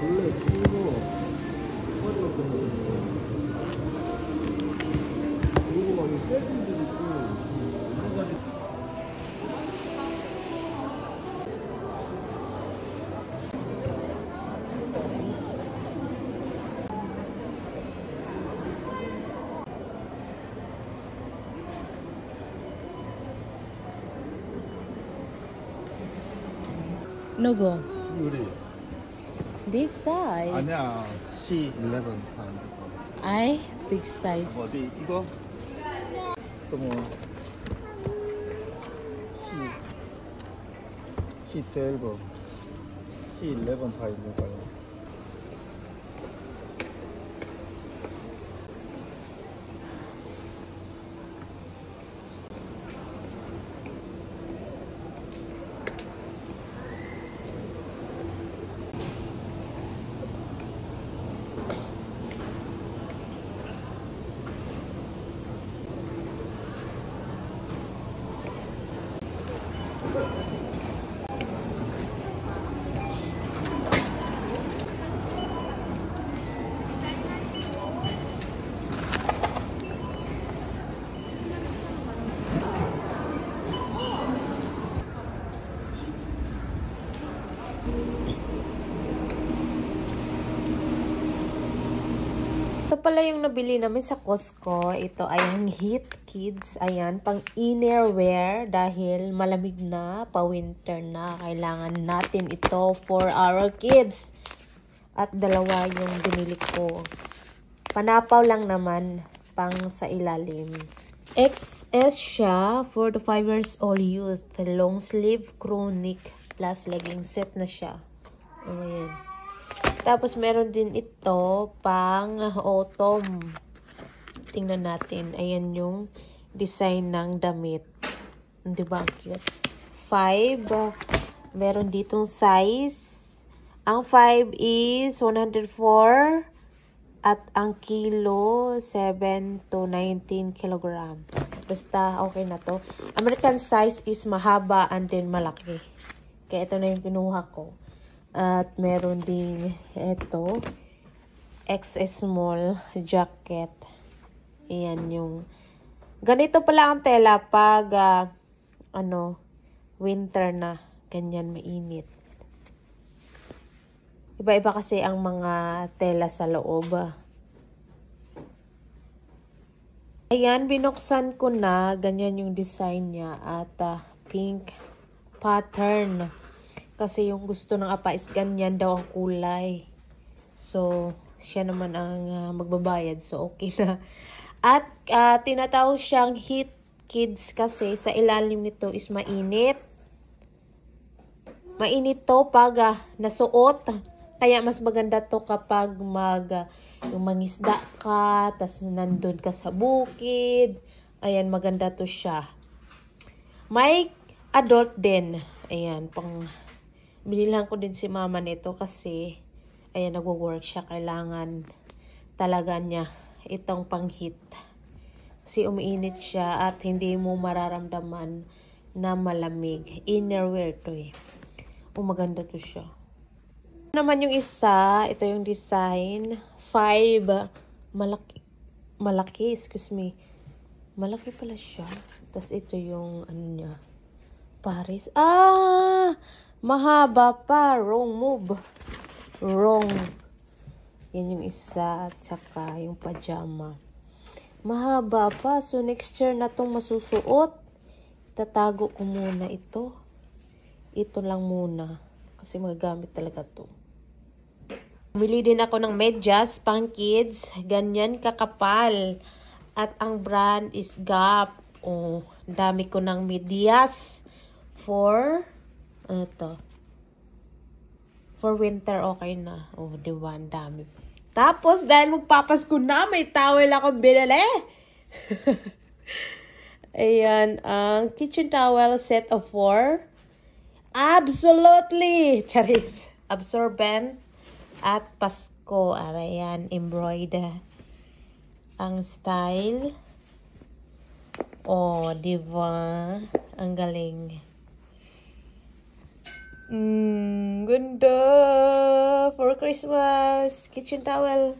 원래 그리고 어려웠던 거거든요. 그리고 막 셀프도 있고 여러 가지. 누구? 우리 Big size. 아니야 C11 I big size. 어디 이거? 스몰 C12 C11 파일인가요? Ito pala yung nabili namin sa Costco. Ito ay ang Heat Kids. Ayan, pang innerwear dahil malamig na, pa-winter na. Kailangan natin ito for our kids. At dalawa yung binili ko. Panapaw lang naman, pang sa ilalim. XS siya for the 5 years old youth. Long sleeve crew neck plus legging set na siya. Ayan. Tapos, meron din ito pang autumn. Tingnan natin. Ayan yung design ng damit. Diba? Ang cute. 5. Meron ditong size. Ang 5 is 104. At ang kilo, 7 to 19 kilogram. Basta, okay na to. American size is mahaba and then malaki. Kaya ito na yung kinuha ko. At meron din ito, XS small jacket. Ayan yung, ganito pala ang tela pag, winter na. Ganyan, mainit. Iba-iba kasi ang mga tela sa loob. Ayan, binuksan ko na. Ganyan yung design niya. At pink pattern. Kasi yung gusto ng apa is ganyan daw ang kulay. So, siya naman ang magbabayad. So, okay na. At tinatawag siyang Heat Kids kasi sa ilalim nito is mainit. Mainit to pag nasuot. Kaya mas maganda to kapag yung mangisda ka, tas nandun ka sa bukid. Ayan, maganda to siya. May adult din. Ayan, binilang ko din si mama nito kasi ayan, nagwo-work siya. Kailangan talaga niya itong pang-heat. Kasi umiinit siya at hindi mo mararamdaman na malamig. Innerwear to eh. Maganda to siya. Naman yung isa, ito yung design. 5. Malaki, excuse me. Malaki pala siya. Tapos ito yung ano niya. Paris. Mahaba pa. Wrong move. Wrong. Yan yung isa. At saka yung pajama. Mahaba pa. So, next year na itong masusuot. Tatago ko muna ito. Ito lang muna. Kasi magagamit talaga to. Bumili din ako ng medyas pang kids. Ganyan kakapal. At ang brand is Gap. Oh, dami ko ng medyas. For winter, okay na. Oh, diba? Ang dami. Tapos, dahil magpapasko na, may towel ako binili. Ayan, ang kitchen towel set of 4. Absolutely! Charis. Absorbent at Pasko. Ayan, embroider. Ang style. Oh, diba? Ang galing. Ganda. For Christmas kitchen towel.